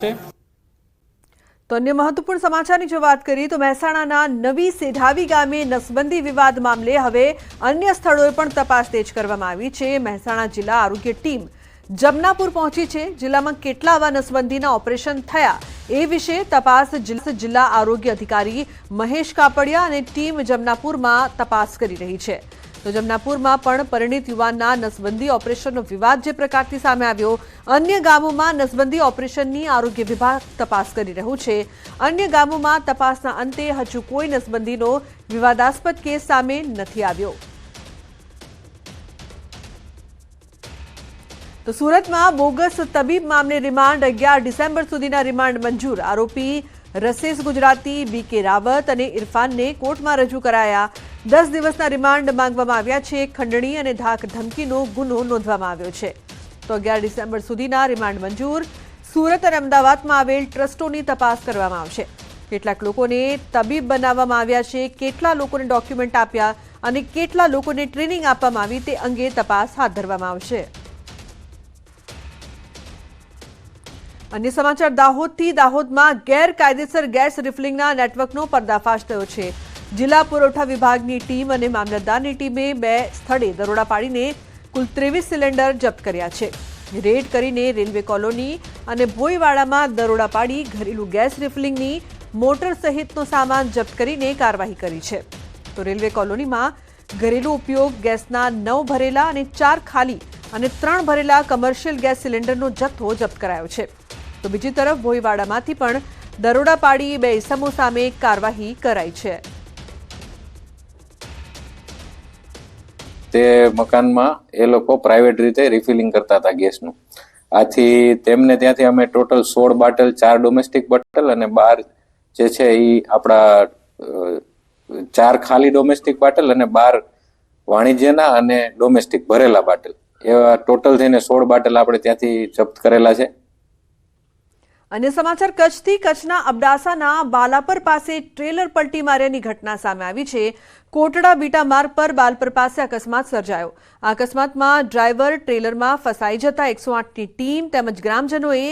તો અન્ય મહત્વપૂર્ણ સમાચારની જો વાત કરીએ તો મહેસાણાના નવી સેઢાવી ગામે નસબંધી વિવાદ મામલે હવે અન્ય સ્થળોએ પણ તપાસ તેજ કરવામાં આવી છે। મહેસાણા જિલ્લા આરોગ્ય ટીમ જમનાપુર પહોંચી છે। જિલ્લામાં કેટલા આવા નસબંધીના ઓપરેશન થયા એ વિશે તપાસ જિલ્લા આરોગ્ય અધિકારી મહેશ કાપડિયા અને ટીમ જમનાપુરમાં તપાસ કરી રહી છે। તો જમનાપુરમાં પણ પરિણીત યુવાનના નસબંધી ઓપરેશનનો વિવાદ જે પ્રકારથી સામે આવ્યો, અન્ય ગામોમાં નસબંધી ઓપરેશનની આરોગ્ય વિભાગ તપાસ કરી રહ્યું છે। અન્ય ગામોમાં તપાસના અંતે હજુ કોઈ નસબંધીનો વિવાદાસ્પદ કેસ સામે નથી આવ્યો। તો સુરતમાં બોગસ તબીબ મામલે રિમાન્ડ 11 ડિસેમ્બર સુધીના રિમાન્ડ મંજૂર। આરોપી રसेस गुजराती बीके रावत અને ઇરફાનને કોર્ટમાં રજૂ કરાયા। 10 દિવસના રિમાન્ડ માંગવામાં આવ્યા છે। ખંડણી અને ધાક ધમકીનો ગુનો નોંધવામાં આવ્યો છે। તો 11 ડિસેમ્બર સુધીના રિમાન્ડ મંજૂર। સુરત અને અમદાવાદમાં આવેલ ટ્રસ્ટોની તપાસ કરવામાં આવશે। કેટલાક લોકોને તબીબ બનાવવામાં આવ્યા છે, કેટલા લોકોને ડોક્યુમેન્ટ આપ્યા અને કેટલા લોકોને ટ્રેનિંગ આપવામાં આવી તે અંગે તપાસ હાથ ધરવામાં આવશે। अन्य समाचार दाहोद में गैरकायदेसर गैस रिफिलिंग नेटवर्कनो पर्दाफाश थयो छे। जिला पुरवठा विभागनी टीम और मामलतदारनी टीमे 2 स्थळे दरोड़ा पाड़ीने कुल 23 सिलेंडर जप्त कर्या छे। रेड करीने रेलवे कॉलोनी और भोईवाड़ा में दरोड़ा पाड़ी घरेलू गैस रिफिलिंगनी मोटर सहितनो सामान जप्त करीने कार्यवाही करी छे। तो रेलवे कॉलोनी में घरेलू उपयोग गैसना 9 भरेला और 4 खाली और 3 भरेला कमर्शियल गैस सिलेंडरनो जत्थो जप्त करायो छे। तो बीजी तरफ भोईवाड़ामांथी पण दरोड़ा पाड़ी 2 इसमो सामे कार्यवाही कराई छे। ते मकानमां ए लोको प्राइवेट रीते रिफिलिंग करता हता गैसनुं। आथी तेमने त्यांथी अमे टोटल 16 बाटल 4 डोमेस्टिक बाटल अने 12 जे छे ई आपड़ा 4 खाली डोमेस्टिक बाटल अने 12 वाणिज्यना अने डोमेस्टिक भरेला बाटल एवा टोटल थईने 16 बाटल आपणे त्यांथी जप्त करेला छे। अन्य समाचार कच्छथी कच्छना अबडासाना बालापर पासे ट्रेलर पलटी मार्यानी घटना सामे आवी छे। कोटड़ा बीटा मार्ग पर बालपर पासे अकस्मात सर्जायो। आ अकस्मातमां ड्राइवर ट्रेलरमां फसाई जता 108 नी टीम तेमज ग्रामजनोए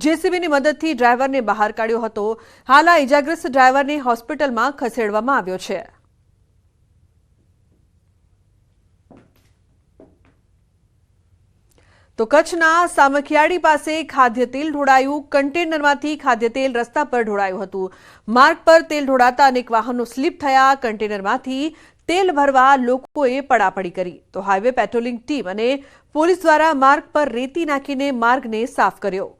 जेसीबीनी मददथी ड्राइवरने बहार काढ्यो हतो। हाल आ इजाग्रस्त ड्राइवरने होस्पिટલમાં ખસેડવામાં આવ્યો છે। तो कच्छना सामखियाड़ी पासे खाद्य तेल ढोळायुं। कंटेनरमांथी खाद्य तेल रस्ता पर ढोळायुं हतुं। मार्ग पर तेल ढोळाता अनेक वाहनो स्लीप थया। कंटेनरमांथी तेल भरवा लोकोए पड़ापड़ी करी। तो हाईवे पेट्रोलिंग टीम अने पोलीस द्वारा मार्ग पर रेती नाखीने मार्गने साफ कर्यो।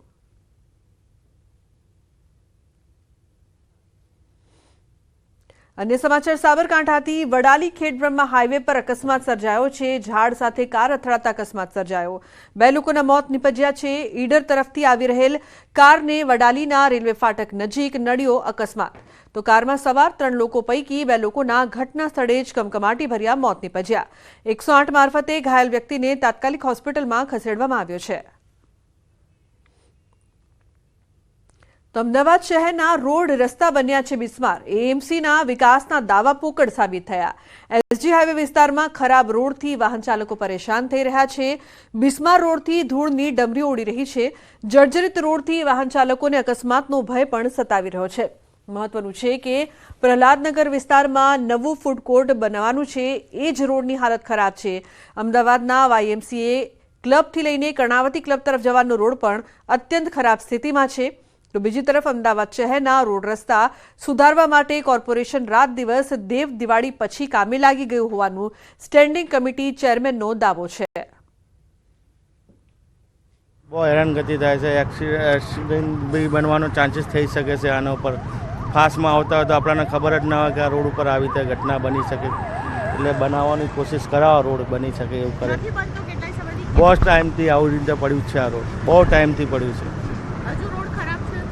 अन्य समाचार साबरकांठाथी वडाली खेडब्रह्मा हाईवे पर अकस्मात सर्जायो छे। झाड़ साथे कार અથડાતા अकस्मात सर्जायो। 2 लोकोना मौत निपज्या छे। ईडर तरफथी आवी रहेल कारने वडालीना रेलवे फाटक नजीक नड्यो अकस्मात। तो काરમાં સવાર 3 લોકો પૈકી 2 લોકોના ઘટના સ્થળે જ કમકમાટી ભર્યા મોત નિપજ્યા। 108 મારફતે ઘાયલ વ્યક્તિને તાત્કાલિક હોસ્પિટલમાં ખસેડવામાં આવ્યો છે। तो अमदावाद शहरना रोड रस्ता बन्या छे बिस्मार। एएमसीना विकासना दावा पोकळ साबित थया। एसजी हाईवे विस्तारमां खराब रोडथी वाहन चालको परेशान थई रह्या छे। बिस्मार रोडथी धूळनी डमरीओ उडी रही छे। जर्जरित रोडथी वाहन चालकोने अकस्मातनो भय पण सतावी रह्यो छे। महत्वनुं छे के प्रहलादनगर विस्तारमां नवुं फूड कोर्ट बनवानुं छे, ए ज रोडनी हालत खराब छे। अमदावादना वायएमसीए क्लबथी लईने कर्णावती क्लब तरफ जવાનો रोड पण अत्यंत खराब स्थितिमां छे। तो बीजी तरफ अमदावाद शहरना रोड रस्ता सुधारवा माटे कोर्पोरेशन रात दिवस देव दिवाળી पछी कामे लागी गयुं होवानुं स्टेन्डिंग कमिटी चेरमेननो दावो छे। बहुत हैरानगति थाय छे। एक्सिडेंट भी बनवानो चांसीस थई शके छे। आना पर फास्टमां आवता होय तो आपणाने खबर ज न होय के आ रोड पर आवी ते घटना बनी शके, એટલે બનાવવાની કોશિશ કરાવો રોડ બની શકે એવું કરે। बहुत टाइमथी આવી રીતે પડ્યું છે આ રોડ, बहुत टाइमथी પડ્યું છે।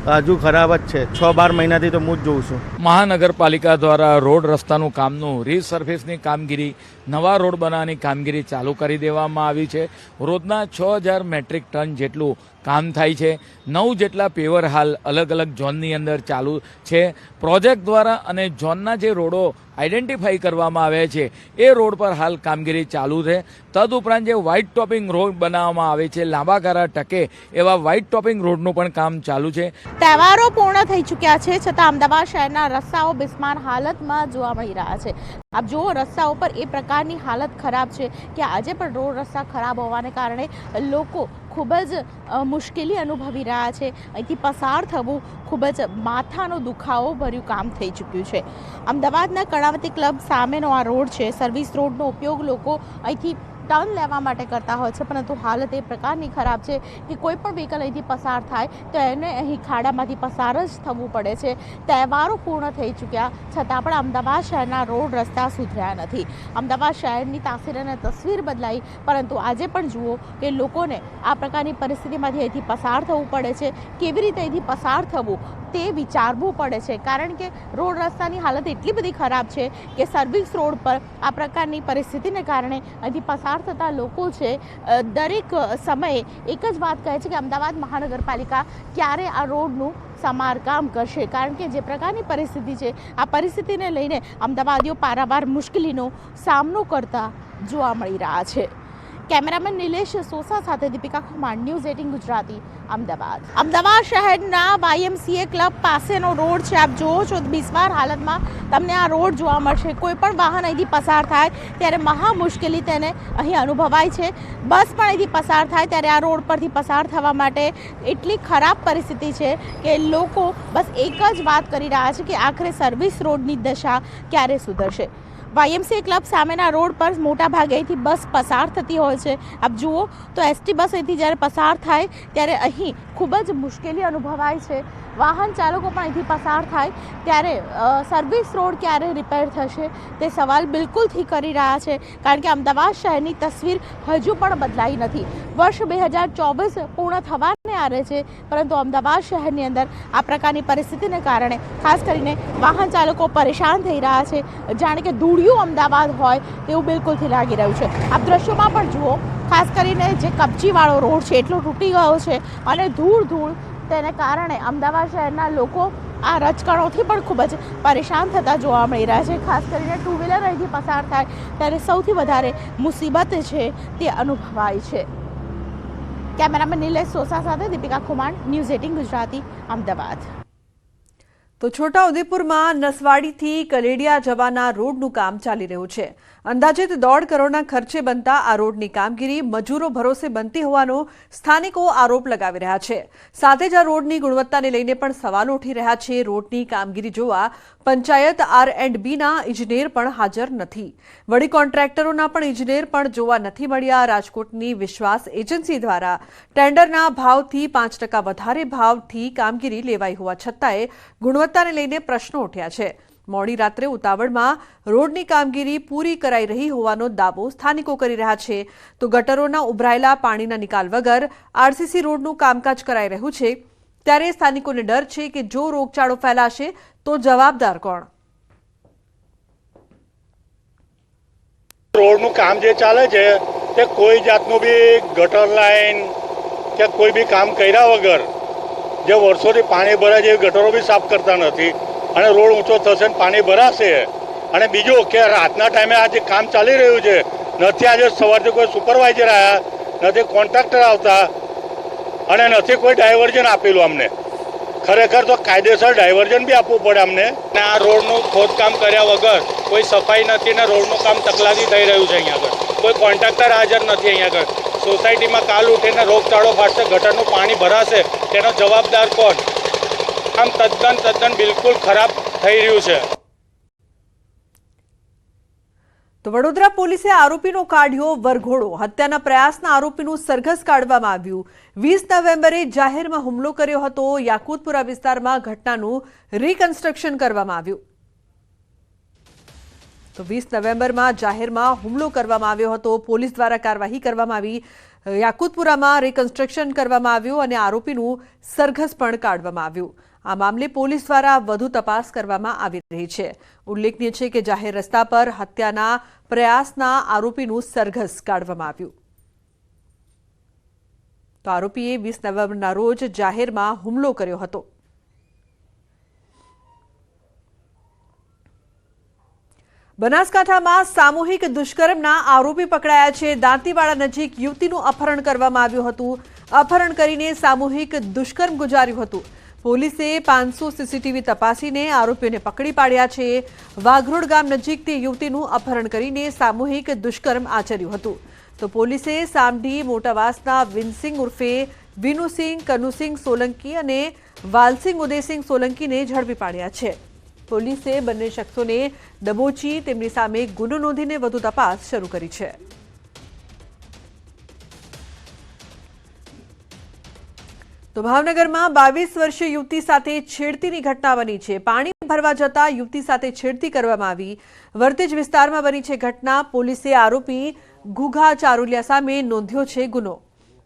हजू खराब ज छे। 6-12 મહિનાથી તો હું જ જોઉં છું। મહાનગરપાલિકા દ્વારા રોડ રસ્તાનું કામનું રીસર્ફેસની કામગીરી નવા રોડ બનાવવાની કામગીરી ચાલુ કરી દેવામાં આવી છે. રોજના 6000 મેટ્રિક ટન જેટલું કામ થાય છે. 9 જેટલા પેવર હાલ અલગ અલગ ઝોનની અંદર ચાલુ છે. પ્રોજેક્ટ દ્વારા અને ઝોનના જે રોડો આઈડેન્ટિફાઈ કરવામાં આવ્યા છે એ રોડ પર હાલ કામગીરી ચાલુ છે. તદુપરાંત જે વ્હાઇટ ટોપિંગ રોડ બનાવવામાં આવે છે લાંબા ગાળા ટકે એવા વ્હાઇટ ટોપિંગ રોડનું પણ કામ ચાલુ છે. તહેવારો પૂર્ણ થઈ ચૂક્યા છે છતાં અમદાવાદ શહેરના રસ્તાઓ બિસ્માર હાલતમાં જોવા મળી રહ્યા છે. આપ જુઓ રસ્તાઓ પર એ પ્રકારની હાલત ખરાબ છે કે આજે પણ રોડ રસ્તા ખરાબ હોવાને કારણે લોકો ખૂબ જ મુશ્કેલી અનુભવી રહ્યા છે. અહીંથી પસાર થવું ખૂબ જ માથાનો દુખાવો ભર્યું કામ થઈ ચૂક્યું છે. અમદાવાદના કર્ણાવતી ક્લબ સામેનો આ રોડ છે. સર્વિસ રોડનો ઉપયોગ લોકો અહીંથી ટર્ન લેવા માટે કરતા હોય છે, પરંતુ હાલત એ પ્રકારની ખરાબ છે કે કોઈ પણ વ્હીકલ અહીંથી પસાર થાય તો એને અહીં ખાડામાંથી પસાર જ થવું પડે છે. તહેવારો પૂર્ણ થઈ ચૂક્યા છતાં પણ અમદાવાદ શહેરના રોડ રસ્તા સુધર્યા નથી. અમદાવાદ શહેરની તાસીર અને તસવીર બદલાઈ, પરંતુ આજે પણ જુઓ કે લોકોને આ પ્રકારની પરિસ્થિતિમાંથી અહીંથી પસાર થવું પડે છે. કેવી રીતે અહીંથી પસાર થવું તે વિચારવું પડે છે, કારણ કે રોડ રસ્તાની હાલત એટલી બધી ખરાબ છે કે સર્વિસ રોડ પર આ પ્રકારની પરિસ્થિતિને કારણે અહીંથી પસાર થતા લોકો છે દરેક સમયે એક જ વાત કહે છે કે અમદાવાદ મહાનગરપાલિકા ક્યારે આ રોડનું સમારકામ કરશે, કારણ કે જે પ્રકારની પરિસ્થિતિ છે આ પરિસ્થિતિને લઈને અમદાવાદીઓ પારાવાર મુશ્કેલીનો સામનો કરતા જોવા મળી રહ્યા છે. કેમેરામેન નિલેશ સોસા સાથે દીપિકા ખુમાણ, ન્યૂઝ 18 ગુજરાતી, અમદાવાદ. અમદાવાદ શહેરના YMCA ક્લબ પાસેનો રોડ છે. આપ જુઓ છો બિસ્માર હાલતમાં તમને આ રોડ જોવા મળશે. કોઈ પણ વાહન અહીંથી પસાર થાય ત્યારે મહા મુશ્કેલી તેને અહીં અનુભવાય છે. બસ પણ અહીંથી પસાર થાય ત્યારે આ રોડ પરથી પસાર થવા માટે એટલી ખરાબ પરિસ્થિતિ છે કે લોકો બસ એક જ વાત કરી રહ્યા છે કે આખરે સર્વિસ રોડની દશા ક્યારે સુધરશે. YMCA ક્લબ સામેના રોડ પર મોટા ભાગે અહીંથી બસ પસાર થતી હોય છે. આપ જુઓ તો ST બસ અહીંથી જ્યારે પસાર થાય ત્યારે અહીં ખૂબ જ મુશ્કેલી અનુભવાય છે. વાહન ચાલકો પણ અહીંથી પસાર થાય ત્યારે સર્વિસ રોડ ક્યારે રિપેર થશે તે સવાલ બિલકુલથી કરી રહ્યા છે, કારણ કે અમદાવાદ શહેરની તસવીર હજુ પણ બદલાઈ નથી. વર્ષ 2024 પૂર્ણ થવાને આરે છે, પરંતુ અમદાવાદ શહેરની અંદર આ પ્રકારની પરિસ્થિતિને કારણે ખાસ કરીને વાહન ચાલકો પરેશાન થઈ રહ્યા છે. જાણે કે ધૂળિયું અમદાવાદ હોય તેવું બિલકુલથી લાગી રહ્યું છે. આપ દ્રશ્યોમાં પણ જુઓ, ખાસ કરીને જે કપચીવાળો રોડ છે એટલો તૂટી ગયો છે અને ધૂળ તેને કારણે અમદાવાદ શહેરના લોકો આ રજકણોથી પણ ખૂબ જ પરેશાન થતા જોવા મળી રહ્યા છે. ખાસ કરીને ટુ વ્હીલર અહીંથી પસાર થાય ત્યારે સૌથી વધારે મુસીબત છે તે અનુભવાય છે. કેમેરામેન નિલેશ સોસા સાથે દીપિકા ખુમાણ, ન્યૂઝ 18 ગુજરાતી, અમદાવાદ. તો છોટાઉદેપુરમાં નસવાડીથી કલેડિયા જવાના રોડનું કામ ચાલી રહ્યું છે. અંદાજિત 1.5 કરોડના ખર્ચે બનતા આ રોડની કામગીરી મજૂરો ભરોસે બનતી હોવાનો સ્થાનિકો આરોપ લગાવી રહ્યા છે. સાથે જ આ રોડની ગુણવત્તાને લઈને પણ સવાલો ઉઠી રહ્યા છે. રોડની કામગીરી જોવા પંચાયત R&Bના ઇજનેર પણ હાજર નથી. વળી કોન્ટ્રાક્ટરોના પણ ઇજનેર પણ જોવા નથી મળ્યા. રાજકોટની વિશ્વાસ એજન્સી દ્વારા ટેન્ડરના ભાવથી 5% વધારે ભાવથી કામગીરી લેવાઈ હોવા છતાંય ગુણવત્તાને લઈને પ્રશ્નો ઉઠ્યા છે. મોડી રાત્રે ઉતાવળમાં રોડની કામગીરી પૂરી કરાઈ રહી હોવાનો દાવો સ્થાનિકો કરી રહ્યા છે. તો ગટરોના ઉભરાયેલા પાણીના નિકાલ વગર RCC રોડનું કામકાજ કરાઈ રહ્યું છે, ત્યારે સ્થાનિકોને ડર છે કે જો રોગચાળો ફેલાશે તો જવાબદાર કોણ? રોડનું કામ જે ચાલે છે તે કોઈ જાતનું બી ગટર લાઈન કે કોઈ બી કામ કર્યા વગર જે વર્ષોથી પાણી ભરાય છે એ ગટરો બી સાફ કરતા નથી અને રોડ ઊંચો થશે ને પાણી ભરાશે. અને બીજું કે રાતના ટાઈમે આ જે કામ ચાલી રહ્યું છે નથી આજે સવારથી કોઈ સુપરવાઇઝર આવ્યા, નથી કોન્ટ્રાક્ટર આવતા અને નથી કોઈ ડાયવર્ઝન આપેલું અમને. ખરેખર તો કાયદેસર ડાયવર્ઝન બી આપવું પડે અમને. ને આ રોડનું ખોદકામ કર્યા વગર કોઈ સફાઈ નથી ને રોડનું કામ તકલાદી થઈ રહ્યું છે. અહીંયા આગળ કોઈ કોન્ટ્રાક્ટર હાજર નથી. અહીંયા આગળ સોસાયટીમાં કાલ ઉઠીને રોગચાળો ફાટશે, ગટરનું પાણી ભરાશે, તેનો જવાબદાર કોણ? આમ તદ્દન બિલકુલ ખરાબ થઈ રહ્યું છે. તો વડોદરા પોલીસે આરોપીનો કાઢ્યો વરઘોડો. હત્યાના પ્રયાસના આરોપીનું સરઘસ કાઢવામાં આવ્યું. 20 નવેમ્બરે જાહેરમાં હુમલો કર્યો હતો. યાકુતપુરા વિસ્તારમાં ઘટનાનું રિકન્સ્ટ્રક્શન કરવામાં આવ્યું. તો 20 નવેમ્બરમાં જાહેરમાં હુમલો કરવામાં આવ્યો હતો. પોલીસ દ્વારા કાર્યવાહી કરવામાં આવી. યાકુતપુરામાં રિકન્સ્ટ્રક્શન કરવામાં આવ્યું અને આરોપીનું સરઘસ પણ કાઢવામાં આવ્યું. આ મામલે પોલીસ દ્વારા વધુ તપાસ કરવામાં આવી રહી છે. ઉલ્લેખનીય છે કે જાહેર રસ્તા પર હત્યાના પ્રયાસના આરોપીનું સરઘસ કાઢવામાં આવ્યું. તો આરોપીએ 20 નવેમ્બરના રોજ જાહેરમાં હુમલો કર્યો હતો. બનાસકાંઠામાં સામૂહિક દુષ્કર્મના આરોપી પકડાયા છે. દાંતીવાડા નજીક યુવતીનું અપહરણ કરવામાં આવ્યું હતું. અપહરણ કરીને સામૂહિક દુષ્કર્મ ગુજાર્યું હતું. પોલીસે 500 સીસીટીવી તપાસીને આરોપીઓને પકડી પાડ્યા છે. વાઘરોડ ગામ નજીક તે યુવતીનું અપહરણ કરીને સામૂહિક દુષ્કર્મ આચર્યું હતું. તો પોલીસે સામડી મોટાવાસના વિનસિંગ ઉર્ફે વિનુસિંહ કનુસિંહ સોલંકી અને વાલસિંહ ઉદયસિંહ સોલંકીને ઝડપી પાડ્યા છે. પોલીસે બંને શખ્સોને દબોચી તેમની સામે ગુનો નોંધીને વધુ તપાસ શરૂ કરી છે. તો ભાવનગરમાં 22 વર્ષીય યુવતી સાથે છેડતીની ઘટના બની છે. પાણી ભરવા જતા યુવતી સાથે છેડતી કરવામાં આવી. વર્તેજ વિસ્તારમાં બની છે ઘટના. પોલીસે આરોપી ગુઘા ચારુલિયા સામે નોંધ્યો છે ગુનો.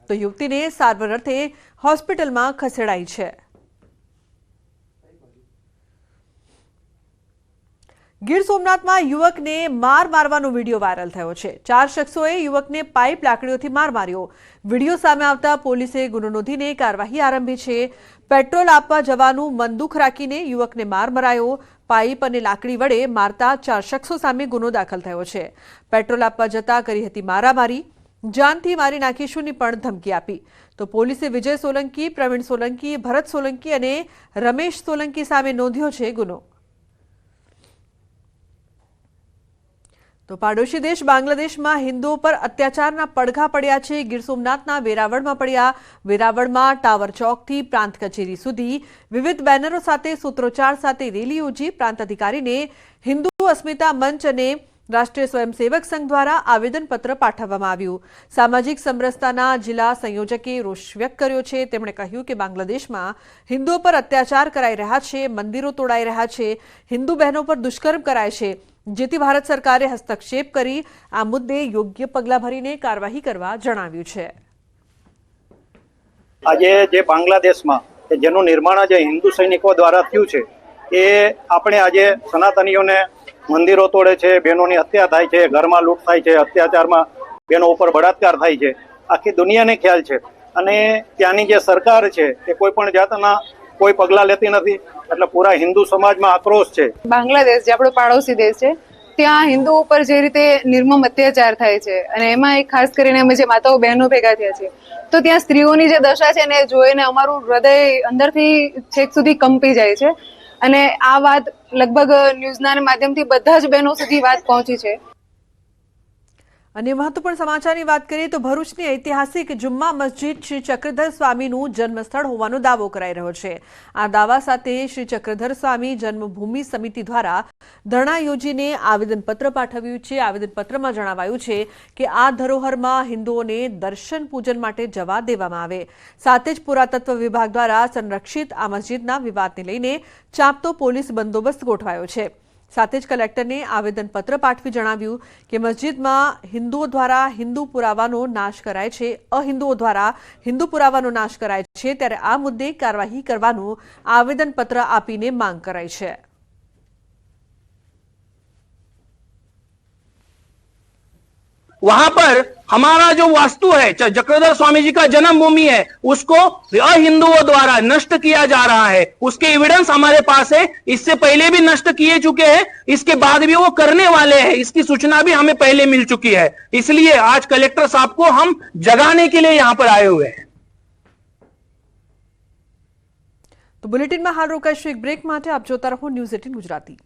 તો યુવતીને સારવાર અર્થે હોસ્પિટલમાં ખસેડાઈ છે. ગીર સોમનાથમાં યુવકને મારવાનો વિડીયો વાયરલ થયો છે. 4 શખ્સોએ યુવકને પાઇપ લાકડીઓથી માર માર્યો. વિડીયો સામે આવતા પોલીસે ગુનો નોંધીને કાર્યવાહી આરંભી છે. પેટ્રોલ આપવા જવાનું મનદુખ રાખીને યુવકને માર મરાયો. પાઇપ અને લાકડી વડે મારતા 4 શખ્સો સામે ગુનો દાખલ થયો છે. પેટ્રોલ આપવા જતા કરી હતી મારામારી. જાનથી મારી નાખીશુંની પણ ધમકી આપી. તો પોલીસે વિજય સોલંકી, પ્રવીણ સોલંકી, ભરત સોલંકી અને રમેશ સોલંકી સામે નોંધ્યો છે ગુનો. તો પાડોશી દેશ બાંગ્લાદેશમાં હિન્દુઓ પર અત્યાચારના પડઘા પડ્યા છે. ગીર સોમનાથના વેરાવળમાં પડ્યા. વેરાવળમાં ટાવર ચોકથી પ્રાંત કચેરી સુધી વિવિધ બેનરો સાથે સૂત્રોચ્ચાર સાથે રેલી યોજી પ્રાંત અધિકારીને હિન્દુ અસ્મિતા મંચ અને રાષ્ટ્રીય સ્વયંસેવક સંઘ દ્વારા આવેદનપત્ર પાઠવવામાં આવ્યું. સામાજિક સમરસતાના જિલ્લા સંયોજકે રોષ વ્યક્ત કર્યો છે. તેમણે કહ્યું કે બાંગ્લાદેશમાં હિન્દુઓ પર અત્યાચાર કરાઈ રહ્યા છે, મંદિરો તોડાઈ રહ્યા છે, હિન્દુ બહેનો પર દુષ્કર્મ કરાય છે, જેથી ભારત સરકારે હસ્તક્ષેપ કરી આ મુદ્દે યોગ્ય પગલાં ભરીને કાર્યવાહી કરવા જણાવ્યું છે. આજે જે બાંગ્લાદેશમાં જેનું નિર્માણ આજે હિન્દુ સૈનિકો દ્વારા થયું છે એ આપણે આજે સનાતનીઓને મંદિરો તોડે છે, બહેનોની હત્યા થાય છે, ઘરમાં લૂંટ થાય છે, અત્યાચારમાં બહેનો ઉપર બળાત્કાર થાય છે, આખી દુનિયાને ખ્યાલ છે. અને ત્યાંની જે સરકાર છે એ કોઈ પણ જાતના કોઈ પગલાં લેતી નથી. એટલે પૂરા હિન્દુ સમાજમાં આક્રોશ છે. બાંગ્લાદેશ જે આપણો પાડોશી દેશ છે ત્યાં હિન્દુઓ ઉપર જે રીતે નિર્મમ અત્યાચાર થાય છે અને એમાં ખાસ કરીને અમે જે માતાઓ બહેનો ભેગા થયા છે તો ત્યાં સ્ત્રીઓની જે દશા છે ને જોઈને અમારું હૃદય અંદરથી છેક સુધી કંપી જાય છે. અને આ વાત લગભગ ન્યૂઝના માધ્યમથી બધા જ બહેનો સુધી વાત પહોંચી છે. અને મહત્વપૂર્ણ સમાચારની વાત કરીએ તો ભરૂચની ઐતિહાસિક જુમ્મા મસ્જિદ શ્રી ચક્રધર સ્વામીનું જન્મસ્થળ હોવાનો દાવો કરાઈ રહ્યો છે. આ દાવા સાથે શ્રી ચક્રધર સ્વામી જન્મભૂમિ સમિતિ દ્વારા ધરણા યોજીને આવેદનપત્ર પાઠવ્યું છે. આવેદનપત્રમાં જણાવાયું છે કે આ ધરોહરમાં હિન્દુઓને દર્શન પૂજન માટે જવા દેવામાં આવે. સાથે જ પુરાતત્વ વિભાગ દ્વારા સંરક્ષિત આ મસ્જિદના વિવાદને લઈને ચાંપતો પોલીસ બંદોબસ્ત ગોઠવાયો છે. સાથે જ કલેક્ટરને આવેદનપત્ર પાઠવી જણાવ્યું કે મસ્જિદમાં હિન્દુઓ દ્વારા હિન્દુ પુરાવાનો નાશ કરાય છે, અહિન્દુઓ દ્વારા હિન્દુ પુરાવાનો નાશ કરાય છે, ત્યારે આ મુદ્દે કાર્યવાહી કરવાનું આવેદનપત્ર આપીને માંગ કરાઈ છે. वहां पर हमारा जो वास्तु है चक्रधर स्वामी जी का जन्मभूमि है उसको अहिंदुओं द्वारा नष्ट किया जा रहा है. उसके एविडेंस हमारे पास है. इससे पहले भी नष्ट किए चुके हैं, इसके बाद भी वो करने वाले हैं. इसकी सूचना भी हमें पहले मिल चुकी है. इसलिए आज कलेक्टर साहब को हम जगाने के लिए यहाँ पर आए हुए हैं. तो बुलेटिन में हाल रोकाईશું एक ब्रेक માટે. આપ જોતા રહો ન્યૂઝ 18 ગુજરાતી.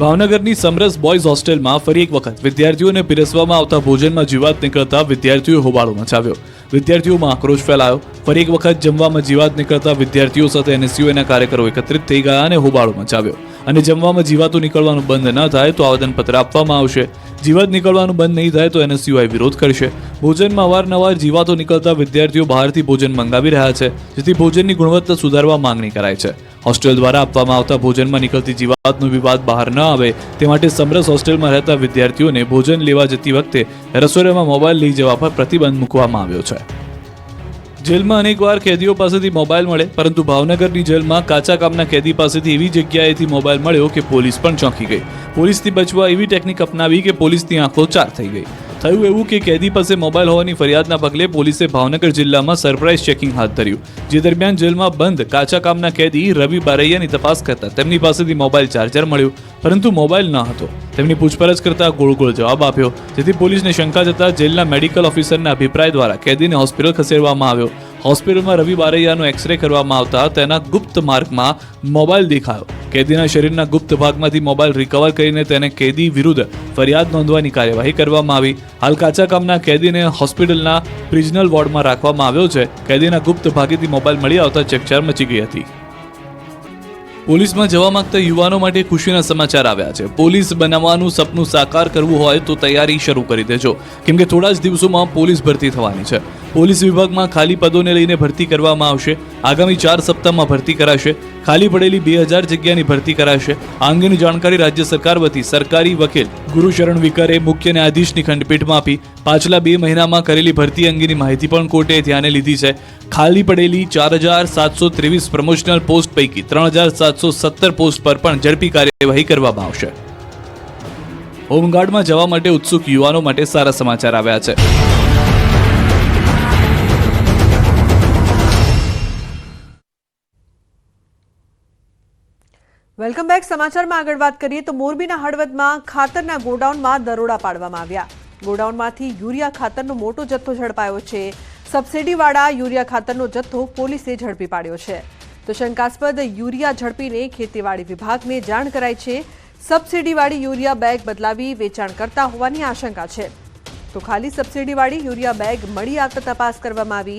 ભાવનગરની સમરસ બોયઝ હોસ્ટેલમાં ફરી એક વખત વિદ્યાર્થીઓને પીરસવામાં આવતા ભોજનમાં જીવાત નીકળતા વિદ્યાર્થીઓએ હોબાળો મચાવ્યો. વિદ્યાર્થીઓમાં આક્રોશ ફેલાયો. ફરી એક વખત જમવામાં જીવાત નીકળતા વિદ્યાર્થીઓ સાથે એનએસયુઆઈના કાર્યકરો એકત્રિત થઈ ગયા અને હોબાળો મચાવ્યો. અને જમવામાં જીવાતો નીકળવાનું બંધ ન થાય તો આવેદનપત્ર આપવામાં આવશે. જીવાત નીકળવાનું બંધ નહીં થાય તો એનએસયુઆઈ વિરોધ કરશે. ભોજનમાં અવારનવાર જીવાતો નીકળતા વિદ્યાર્થીઓ બહારથી ભોજન મંગાવી રહ્યા છે, જેથી ભોજનની ગુણવત્તા સુધારવા માંગણી કરાય છે. હોસ્ટેલ દ્વારા આપવામાં આવતા ભોજનમાં નીકળતી જીવાતનો વિવાદ બહાર ન આવે તે માટે સમરસ હોસ્ટેલમાં રહેતા વિદ્યાર્થીઓને ભોજન લેવા જતી વખતે રસોડામાં મોબાઈલ લઈ જવા પર પ્રતિબંધ મૂકવામાં આવ્યો છે. જેલમાં અનેકવાર કેદીઓ પાસેથી મોબાઈલ મળે, પરંતુ ભાવનગરની જેલમાં કાચા કામના કેદી પાસેથી એવી જગ્યાએથી મોબાઈલ મળ્યો કે પોલીસ પણ ચોંકી ગઈ. પોલીસથી બચવા એવી ટેકનિક અપનાવી કે પોલીસની આંખો ચાર થઈ ગઈ. થયું એવું કે કેદી પાસે મોબાઈલ હોવાની ફરિયાદના પગલે પોલીસે ભાવનગર જિલ્લામાં સરપ્રાઇઝ ચેકિંગ હાથ ધર્યું. જે દરમિયાન જેલમાં બંધ કાચા કામના કેદી રવિ બારૈયાની તપાસ કરતા તેમની પાસેથી મોબાઈલ ચાર્જર મળ્યું, પરંતુ મોબાઈલ ન હતો. તેમની પૂછપરછ કરતા ગોળ ગોળ જવાબ આપ્યો, જેથી પોલીસને શંકા જતા જેલના મેડિકલ ઓફિસરના અભિપ્રાય દ્વારા કેદીને હોસ્પિટલ ખસેડવામાં આવ્યો. હોસ્પિટલમાં રવિ બારૈયાનો એક્સરે કરવામાં આવતા તેના ગુપ્ત માર્ગમાં મોબાઈલ દેખાયો. કેદીના શરીરના ગુપ્ત ભાગમાંથી મોબાઈલ રિકવર કરીને તેને કેદી વિરુદ્ધ ફરિયાદ નોંધવાની કાર્યવાહી કરવામાં આવી. હાલ કાચા કામના કેદીને હોસ્પિટલના પ્રિઝનલ વોર્ડમાં રાખવામાં આવ્યો છે. કેદીના ગુપ્ત ભાગેથી મોબાઈલ મળી આવતા ચકચાર મચી ગઈ હતી. પોલીસમાં જવા માંગતા યુવાનો માટે ખુશીના સમાચાર આવ્યા છે. પોલીસ બનવાનું સપનું સાકાર કરવું હોય તો તૈયારી શરૂ કરી દેજો, કેમ કે થોડા જ દિવસોમાં પોલીસ ભરતી થવાની છે. પોલીસ વિભાગમાં ખાલી પદોને લઈને ભરતી કરવામાં આવશે. આગામી 4 સપ્તાહમાં ભરતી કરાશે. ખાલી પડેલી 2000 જગ્યાની ભરતી કરાશે. આ અંગેની જાણકારી રાજ્ય સરકાર વતી સરકારી વકીલ ગુરુશરણ વિકરે મુખ્ય ન્યાયાધીશની ખંડપીઠમાં આપી. પાછલા 2 મહિનામાં કરેલી ભરતી અંગેની માહિતી પણ કોર્ટે ધ્યાને લીધી છે. ખાલી પડેલી 4723 પ્રમોશનલ પોસ્ટ પૈકી 3717 પોસ્ટ પર પણ ઝડપી કાર્યવાહી કરવામાં આવશે. હોમગાર્ડમાં જવા માટે ઉત્સુક યુવાનો માટે સારા સમાચાર આવ્યા છે. Welcome back. સમાચારમાં આગળ વાત કરીએ તો મોરબીના હળવદમાં ખાતરના ગોડાઉનમાં દરોડા પાડવામાં આવ્યા. ગોડાઉનમાંથી યુરિયા ખાતરનો મોટો જથ્થો ઝડપાયો છે. સબસિડીવાળા યુરિયા ખાતરનો જથ્થો પોલીસે ઝડપી પાડ્યો છે. તો શંકાસ્પદ યુરિયા ઝડપીને ખેતીવાડી વિભાગને જાણ કરાઈ છે. સબસિડીવાળી યુરિયા બેગ બદલાવી વેચાણ કરતા હોવાની આશંકા છે. તો ખાલી સબસિડીવાળી યુરિયા બેગ મળી આવતા તપાસ કરવામાં આવી.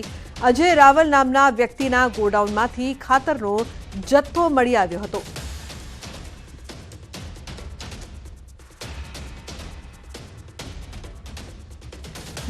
અજય રાવલ નામના વ્યક્તિના ગોડાઉનમાંથી ખાતરનો જથ્થો મળી આવ્યો હતો.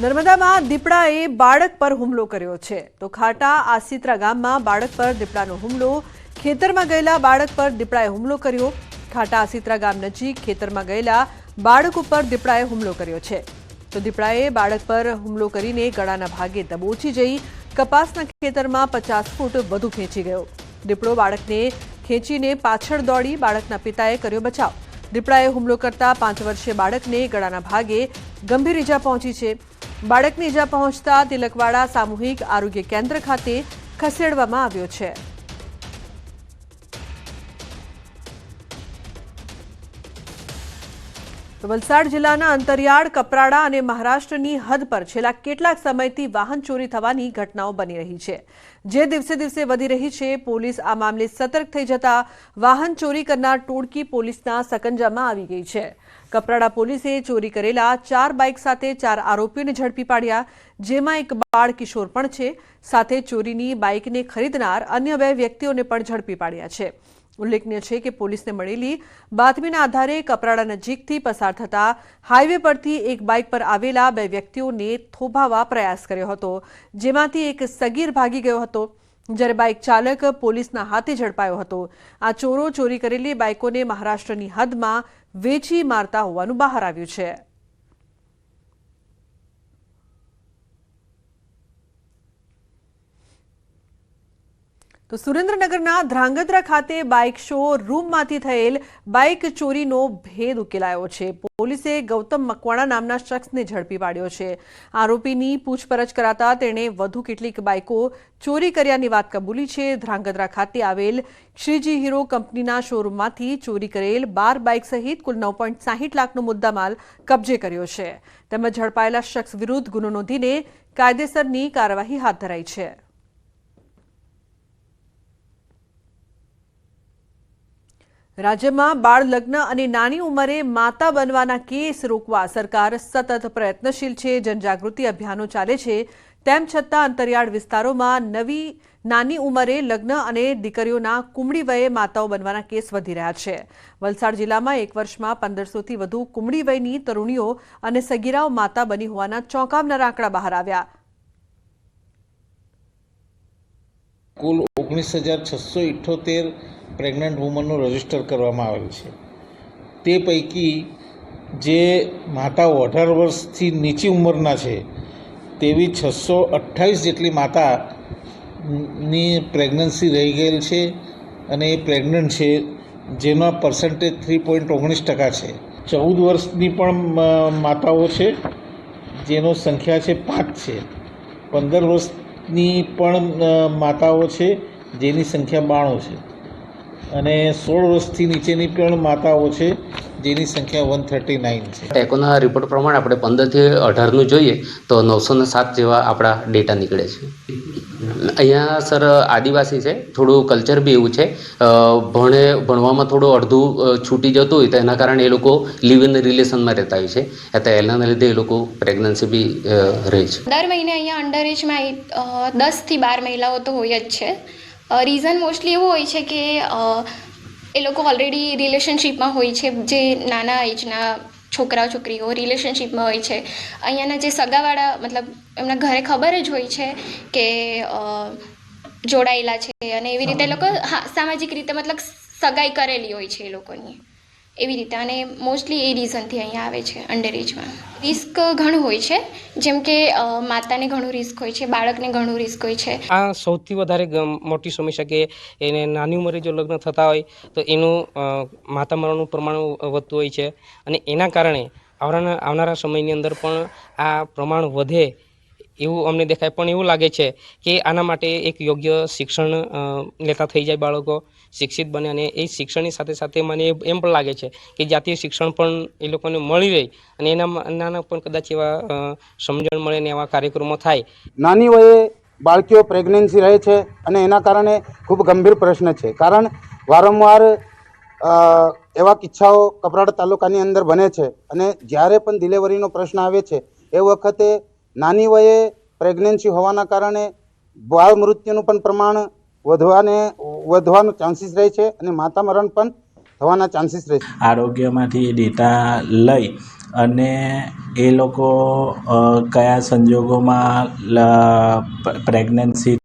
નર્મદામાં દીપડાએ બાળક પર હુમલો કર્યો છે. તો ખાટા આસિત્રા ગામમાં બાળક પર દીપડાનો હુમલો. ખેતરમાં ગયેલા બાળક પર દીપડાએ હુમલો કર્યો. ખાટા આસિત્રા ગામ નજીક ખેતરમાં ગયેલા બાળક ઉપર દીપડાએ હુમલો કર્યો છે. તો દીપડાએ બાળક પર હુમલો કરીને ગળાના ભાગે દબોચી જઈ કપાસના ખેતરમાં 50 ફૂટ વધુ ખેંચી ગયો. દીપડો બાળકને ખેંચીને પાછળ દોડી બાળકના પિતાએ કર્યો બચાવ. દીપડાએ હુમલો કરતા 5 વર્ષીય બાળકને ગળાના ભાગે ગંભીર ઈજા પહોંચી છે. બાળકને ઈજા પહોંચતા તિલકવાડા સામૂહિક આરોગ્ય કેન્દ્ર ખાતે ખસેડવામાં આવ્યો છે. તો વલસાડ જિલ્લાના અંતરિયાળ, કપરાડા અને મહારાષ્ટ્રની હદ પર છેલ્લા કેટલાક સમયથી વાહન ચોરી થવાની ઘટનાઓ બની રહી છે. જે દિવસે દિવસે વધી રહી છે, પોલીસ આ મામલે સતર્ક થઈ જતા વાહન ચોરી કરનાર ટોળકી પોલીસના સકંજામાં આવી ગઈ છે. કપરાડા પોલીસે ચોરી કરેલા 4 બાઇક સાથે 4 આરોપીઓને ઝડપી પાડ્યા, જેમાં એક બાળ કિશોર પણ છે. સાથે ચોરીની બાઇકને ખરીદનાર અન્ય 2 વ્યક્તિઓને પણ ઝડપી પાડ્યા છે. ઉલ્લેખનીય છે કે પોલીસને મળેલી બાતમીના આધારે કપરાડા નજીકથી પસાર થતા હાઈવે પરથી એક બાઇક પર આવેલા 2 વ્યક્તિઓને થોભાવવા પ્રયાસ કર્યો હતો, જેમાંથી એક સગીર ભાગી ગયો હતો, જ્યારે બાઇક ચાલક પોલીસના હાથે ઝડપાયો હતો. આ ચોરો ચોરી કરેલી બાઇકોને મહારાષ્ટ્રની હદમાં વેચી મારતા હોવાનું બહાર આવ્યું છે. તો સુરેન્દ્રનગરના ધ્રાંગધ્રા ખાતે બાઇક શો રૂમમાંથી થયેલ બાઇક ચોરીનો ભેદ ઉકેલાયો છે. પોલીસે ગૌતમ મકવાણા નામના શખ્સને ઝડપી પાડ્યો છે. આરોપીની પૂછપરછ કરાતા તેણે વધુ કેટલીક બાઇકો ચોરી કર્યાની વાત કબૂલી છે. ધ્રાંગધ્રા ખાતે આવેલ શ્રીજી હીરો કંપનીના શોરૂમમાંથી ચોરી કરેલ 12 બાઇક સહિત કુલ 9.60 લાખનો મુદ્દામાલ કબજે કર્યો છે. તેમજ ઝડપાયેલા શખ્સ વિરુદ્ધ ગુનો નોંધીને કાયદેસરની કાર્યવાહી હાથ ધરાઈ છે. રાજ્યમાં બાળ લગ્ન અને નાની ઉંમરે માતા બનવાના કેસ રોકવા સરકાર સતત પ્રયત્નશીલ છે. જનજાગૃતિ અભિયાનો ચાલે છે. તેમ છતાં અંતરિયાળ વિસ્તારોમાં નાની ઉંમરે લગ્ન અને દીકરીઓના કુમળી વયે માતાઓ બનવાના કેસ વધી રહ્યા છે. વલસાડ જિલ્લામાં 1 વર્ષમાં 1500થી વધુ કુમળી વયની તરુણીઓ અને સગીરાઓ માતા બની હોવાના ચોંકાવનારા આંકડા બહાર આવ્યા. કુલ 19,678 પ્રેગ્નન્ટ વુમનનું રજિસ્ટર કરવામાં આવેલ છે. તે પૈકી જે માતાઓ 18 વર્ષથી નીચી ઉંમરના છે તેવી 628 જેટલી માતા ની પ્રેગ્નન્સી રહી ગયેલ છે અને એ પ્રેગ્નન્ટ છે, જેનો પર્સન્ટેજ 3.19% છે. 14 વર્ષની પણ માતાઓ છે, જેનો સંખ્યા છે 5 છે. 15 વર્ષની પણ માતાઓ છે, જેની સંખ્યા 92 છે. અને 16 વર્ષથી નીચેની પણ માતાઓ છે, જેની સંખ્યા 139 છે. ટેકોના રિપોર્ટ પ્રમાણે આપણે 15 થી 18નું જોઈએ તો 907 જેવા આપણા ડેટા નીકળે છે. અહીંયા સર આદિવાસી છે, થોડું કલ્ચર બી એવું છે, ભણવામાં થોડું અડધું છૂટી જતું હોય તો એના કારણે એ લોકો લિવ ઇન રિલેશનમાં રહેતા હોય છે, એટલે એના લીધે એ લોકો પ્રેગ્નન્સી બી રહે છે. દર મહિને અહીંયા અંડર એજમાં 10 થી 12 મહિલાઓ તો હોય જ છે. રીઝન મોસ્ટલી એવું હોય છે કે એ લોકો ઓલરેડી રિલેશનશિપમાં હોય છે, જે નાના એજના છોકરાઓ છોકરીઓ રિલેશનશિપમાં હોય છે. અહીંયાના જે સગાવાળા મતલબ એમના ઘરે ખબર જ હોય છે કે જોડાયેલા છે, અને એવી રીતે એ લોકો સામાજિક રીતે મતલબ સગાઈ કરેલી હોય છે એ લોકોની, એવી રીતે. અને મોસ્ટલી એ રીઝનથી અહીંયા આવે છે અંડર એજમાં. રિસ્ક ઘણું હોય છે, જેમ કે માતાને ઘણું રિસ્ક હોય છે, બાળકને ઘણું રિસ્ક હોય છે. આ સૌથી વધારે મોટી સમસ્યા કે એને નાની ઉંમરે જો લગ્ન થતા હોય તો એનું માતા મરણનું પ્રમાણ વધતું હોય છે, અને એના કારણે આવનારા સમયની અંદર પણ આ પ્રમાણ વધે એવું અમને દેખાય. પણ એવું લાગે છે કે આના માટે એક યોગ્ય શિક્ષણ લેતા થઈ જાય, બાળકો શિક્ષિત બને, અને એ શિક્ષણની સાથે સાથે મને એમ પણ લાગે છે કે જાતીય શિક્ષણ પણ એ લોકોને મળી રહે, અને એના પણ કદાચ એવા સમજણ મળે ને એવા કાર્યક્રમો થાય. નાની વયે બાળકીઓ પ્રેગ્નન્સી રહે છે અને એના કારણે ખૂબ ગંભીર પ્રશ્ન છે, કારણ વારંવાર એવા કિસ્સાઓ કપરાડા તાલુકાની અંદર બને છે, અને જ્યારે પણ ડિલિવરીનો પ્રશ્ન આવે છે એ વખતે નાની વયે પ્રેગ્નન્સી હોવાના કારણે બાળ મૃત્યુનું પણ પ્રમાણ વધવાનું ચાન્સીસ રહે છે, અને માતા મરણ પણ થવાના ચાન્સીસ રહે છે. આરોગ્યમાંથી ડેટા લઈ અને એ લોકો કયા સંજોગોમાં પ્રેગ્નન્સી